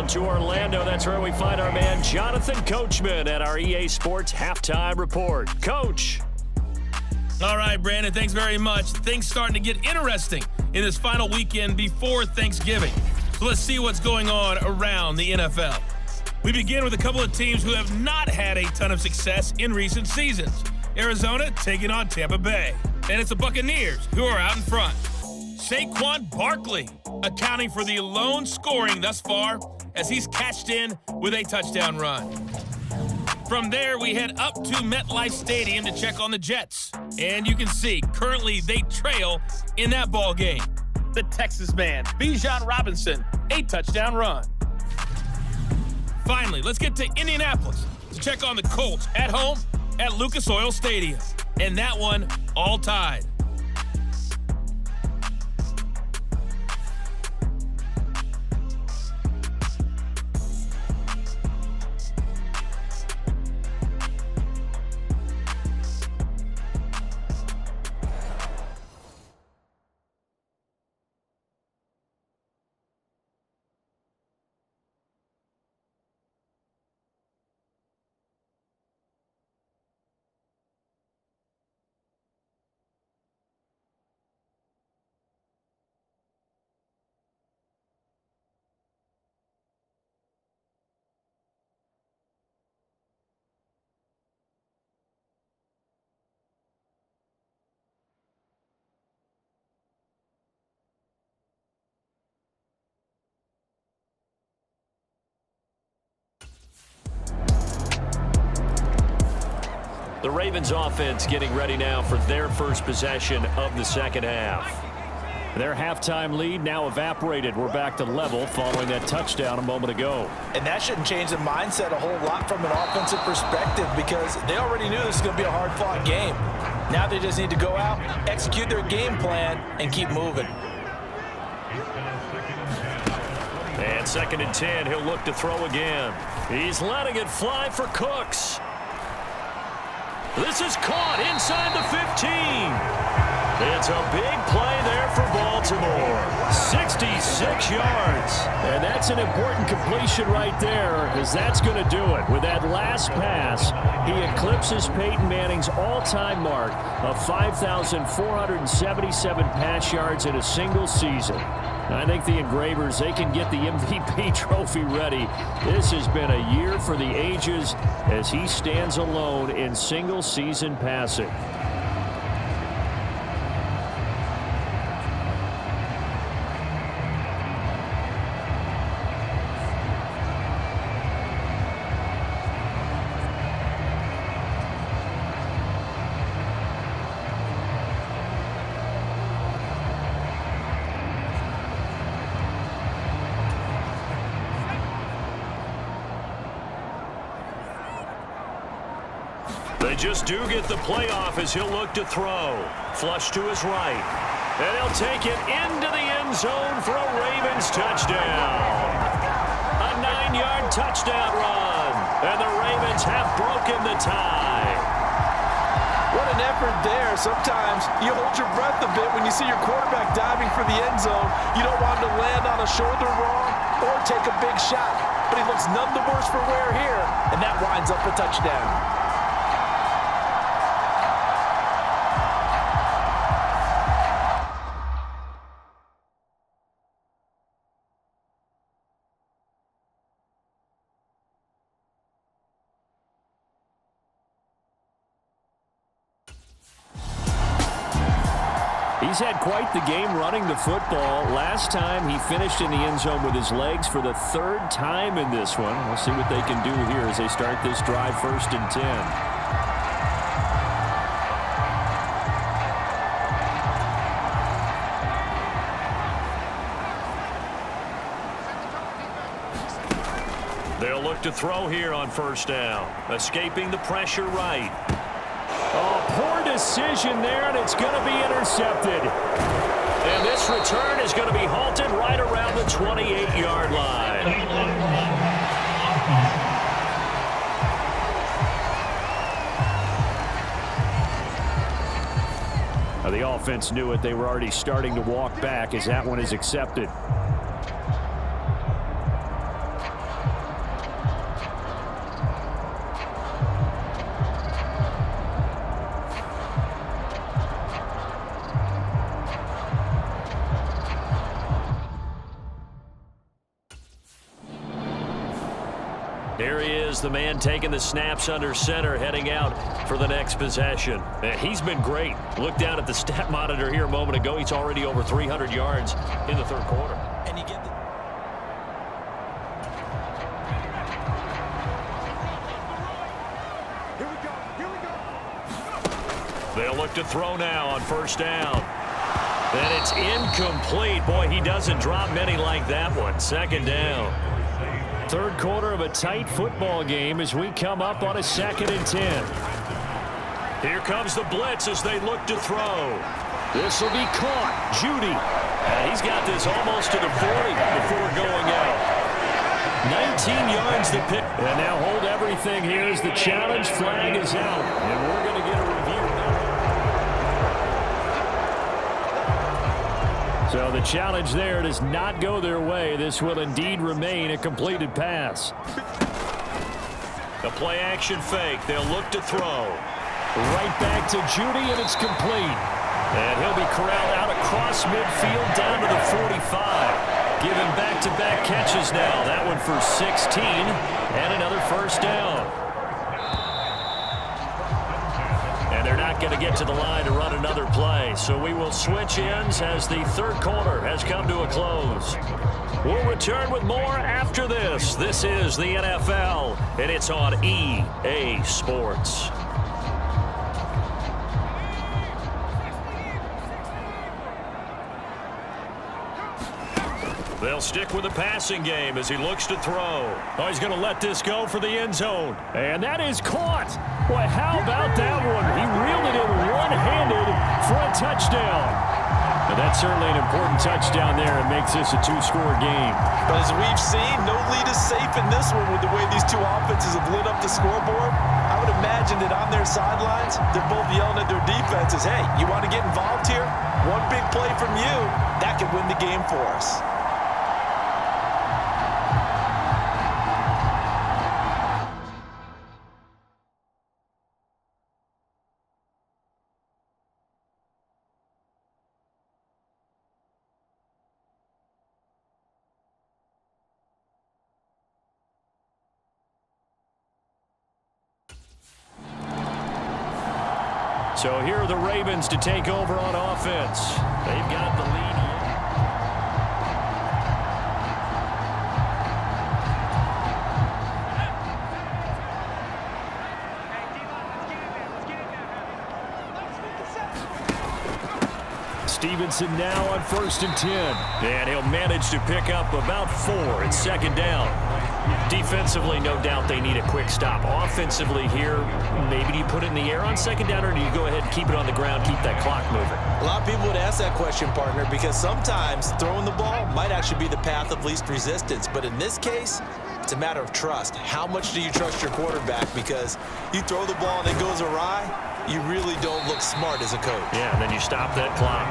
to Orlando. That's where we find our man Jonathan Coachman at our EA Sports Halftime Report. Coach. All right, Brandon, thanks very much. Things starting to get interesting in this final weekend before Thanksgiving. So let's see what's going on around the NFL. We begin with a couple of teams who have not had a ton of success in recent seasons. Arizona taking on Tampa Bay. And it's the Buccaneers who are out in front. Saquon Barkley accounting for the lone scoring thus far as he's cashed in with a touchdown run. From there, we head up to MetLife Stadium to check on the Jets. And you can see, currently they trail in that ball game. The Texas man, Bijan Robinson, a touchdown run. Finally, let's get to Indianapolis to check on the Colts at home at Lucas Oil Stadium. And that one all tied. The Ravens offense getting ready now for their first possession of the second half. Their halftime lead now evaporated. We're back to level following that touchdown a moment ago. And that shouldn't change the mindset a whole lot from an offensive perspective because they already knew this was going to be a hard-fought game. Now they just need to go out, execute their game plan, and keep moving. And 2nd and 10, he'll look to throw again. He's letting it fly for Cooks. This is caught inside the 15. It's a big play there for Baltimore. 66 yards. And that's an important completion right there because that's going to do it. With that last pass, he eclipses Peyton Manning's all-time mark of 5,477 pass yards in a single season. I think the Engravers, they can get the MVP trophy ready. This has been a year for the ages as he stands alone in single-season passing. They just do get the playoff as he'll look to throw. Flush to his right. And he'll take it into the end zone for a Ravens touchdown. A 9-yard touchdown run. And the Ravens have broken the tie. What an effort there. Sometimes you hold your breath a bit when you see your quarterback diving for the end zone. You don't want him to land on a shoulder wrong or take a big shot. But he looks none the worse for wear here, and that winds up a touchdown. He's had quite the game running the football. Last time he finished in the end zone with his legs for the 3rd time in this one. We'll see what they can do here as they start this drive 1st and 10. They'll look to throw here on 1st down. Escaping the pressure right. Oh, poor decision there, and it's going to be intercepted. And this return is going to be halted right around the 28-yard line. Now, the offense knew it. They were already starting to walk back as that one is accepted. Here he is, the man taking the snaps under center, heading out for the next possession. He's been great. Look down at the stat monitor here a moment ago. He's already over 300 yards in the third quarter. And you get They'll look to throw now on first down. And it's incomplete. Boy, he doesn't drop many like that one. Second down. Third quarter of a tight football game as we come up on a 2nd and 10. Here comes the blitz as they look to throw. This will be caught. Judy. He's got this almost to the 40 before going out. 19 yards the pick. And now hold everything here as the challenge flag is out. And we're going to get a review now. So the challenge there does not go their way. This will indeed remain a completed pass. The play action fake. They'll look to throw. Right back to Judy, and it's complete. And he'll be corralled out across midfield down to the 45. Giving back-to-back catches now. That one for 16 and another first down. And they're not going to get to the line to run another play. So we will switch ends as the third quarter has come to a close. We'll return with more after this. This is the NFL, and it's on EA Sports. They'll stick with the passing game as he looks to throw. Oh, he's going to let this go for the end zone. And that is caught. Boy, how about that one? He reeled it in one-handed for a touchdown. Now, that's certainly an important touchdown there. It makes this a two-score game. But as we've seen, no lead is safe in this one with the way these two offenses have lit up the scoreboard. I would imagine that on their sidelines, they're both yelling at their defenses, hey, you want to get involved here? One big play from you, that could win the game for us. So here are the Ravens to take over on offense. They've got the lead. Stevenson now on 1st and 10. And he'll manage to pick up about 4 at second down. Defensively, no doubt they need a quick stop. Offensively here, maybe do you put it in the air on second down, or do you go ahead and keep it on the ground, keep that clock moving? A lot of people would ask that question, partner, because sometimes throwing the ball might actually be the path of least resistance. But in this case, it's a matter of trust. How much do you trust your quarterback? Because you throw the ball and it goes awry, you really don't look smart as a coach. Yeah, and then you stop that clock.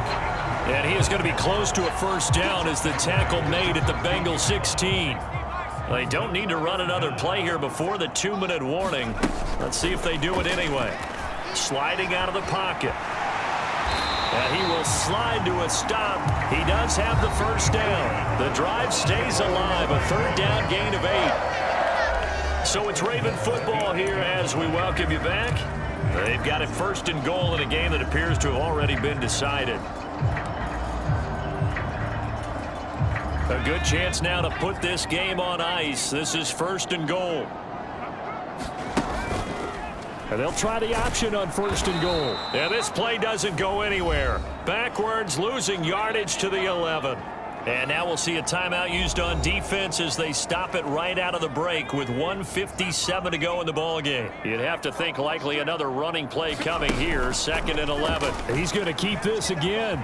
And he is going to be close to a first down as the tackle made at the Bengals 16. They don't need to run another play here before the 2-minute warning. Let's see if they do it anyway. Sliding out of the pocket. And he will slide to a stop. He does have the first down. The drive stays alive. A third down gain of 8. So it's Raven football here as we welcome you back. They've got it 1st and goal in a game that appears to have already been decided. A good chance now to put this game on ice. This is 1st and goal. And they'll try the option on 1st and goal. Yeah, this play doesn't go anywhere. Backwards, losing yardage to the 11. And now we'll see a timeout used on defense as they stop it right out of the break with 1:57 to go in the ballgame. You'd have to think likely another running play coming here. 2nd and 11. He's going to keep this again.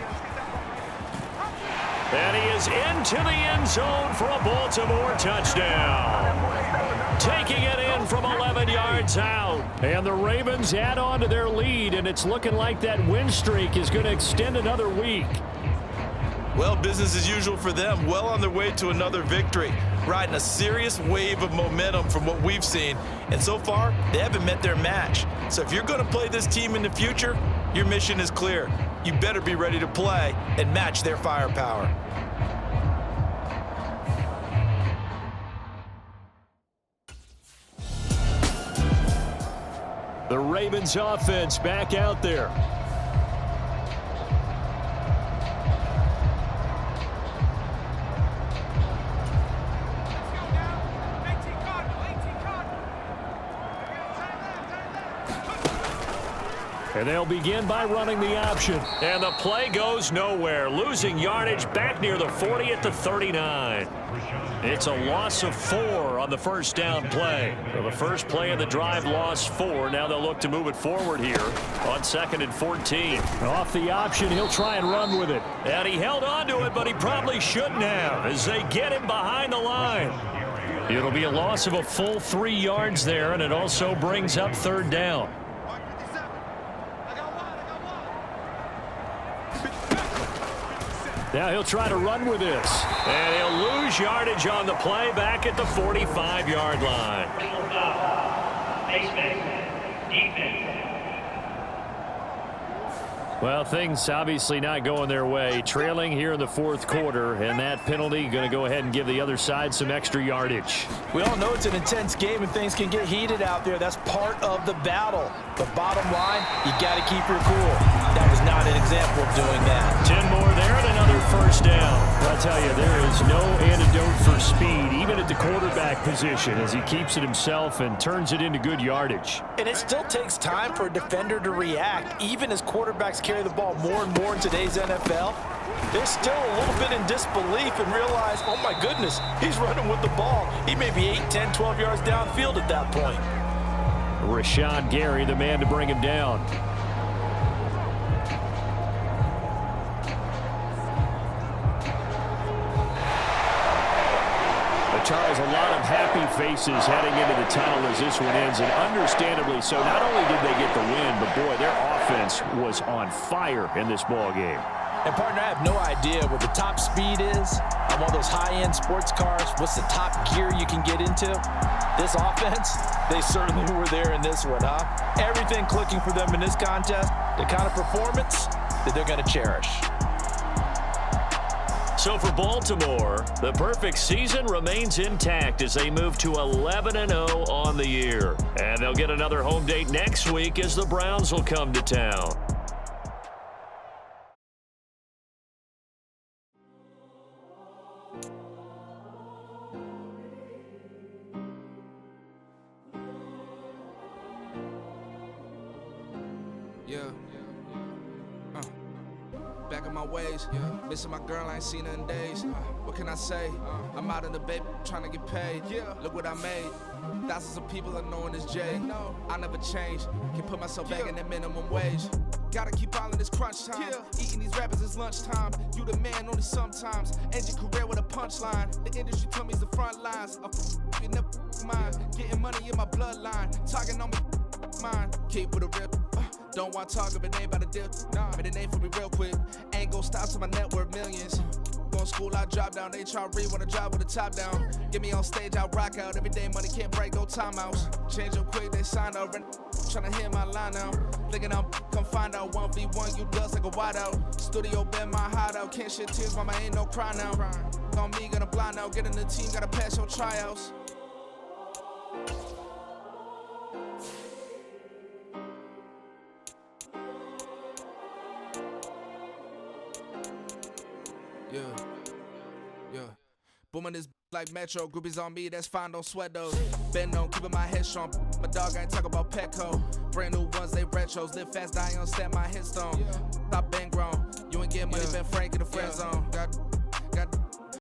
And he is into the end zone for a Baltimore touchdown. Taking it in from 11 yards out. And the Ravens add on to their lead, and it's looking like that win streak is going to extend another week. Well, business as usual for them. Well on their way to another victory. Riding a serious wave of momentum from what we've seen. And so far, they haven't met their match. So if you're going to play this team in the future, your mission is clear. You better be ready to play and match their firepower. The Ravens offense back out there. And they'll begin by running the option. And the play goes nowhere. Losing yardage back near the 40 at the 39. It's a loss of 4 on the first down play. So the first play of the drive lost 4. Now they'll look to move it forward here on 2nd and 14. Off the option, he'll try and run with it. And he held on to it, but he probably shouldn't have as they get him behind the line. It'll be a loss of a full 3 yards there, and it also brings up 3rd down. Now he'll try to run with this. And he'll lose yardage on the play back at the 45-yard line. Well, things obviously not going their way. Trailing here in the 4th quarter, and that penalty going to go ahead and give the other side some extra yardage. We all know it's an intense game and things can get heated out there. That's part of the battle. The bottom line, you got to keep your cool. That was not an example of doing that. 10 more there and another first down. I'll tell you, there is no antidote for speed, even at the quarterback position, as he keeps it himself and turns it into good yardage. And it still takes time for a defender to react, even as quarterbacks carry the ball more and more in today's NFL. They're still a little bit in disbelief and realize, oh my goodness, he's running with the ball. He may be 8, 10, 12 yards downfield at that point. Rashawn Gary, the man to bring him down. Charles, a lot of happy faces heading into the tunnel as this one ends, and understandably so. Not only did they get the win, but boy, their offense was on fire in this ball game. And partner, I have no idea what the top speed is on one of those high-end sports cars. What's the top gear you can get into? This offense, they certainly were there in this one, huh? Everything clicking for them in this contest, the kind of performance that they're going to cherish. So for Baltimore, the perfect season remains intact as they move to 11-0 on the year. And they'll get another home date next week as the Browns will come to town. Back in my ways, missing my girl, I ain't seen her in days. What can I say? I'm out in the baby, trying to get paid. Look what I made. Thousands of people are knowing this Jay. I never change. Can put myself back in that minimum wage. Gotta keep all in this crunch time. Eating these rappers is lunchtime. You the man only sometimes. End your career with a punchline. The industry told me it's the front lines. You never mind. Getting money in my bloodline. Talking on me, mine. Keep with a real. Don't want to talk if it ain't about a deal. Made a name for me real quick. Ain't gon' stop till my net worth millions. Going school, I drop down. They try to read when I drive with the top down. Get me on stage, I rock out. Every day money can't break, no timeouts. Change up quick, they sign up. Tryna hear my line now. Thinking I'm come find out 1v1, you dust like a wideout. Studio been my hideout. Can't shed tears, mama ain't no cry now. On me, gonna blind out. Get in the team, gotta pass your tryouts. Yeah. Booming this like Metro. Groupies on me, that's fine, don't sweat those. Been on, keeping my head strong. My dog ain't talk about Petco. Brand new ones, they retros. Live fast, die on, stand my headstone. Stop been grown. You ain't get money, been frank in the friend zone. Got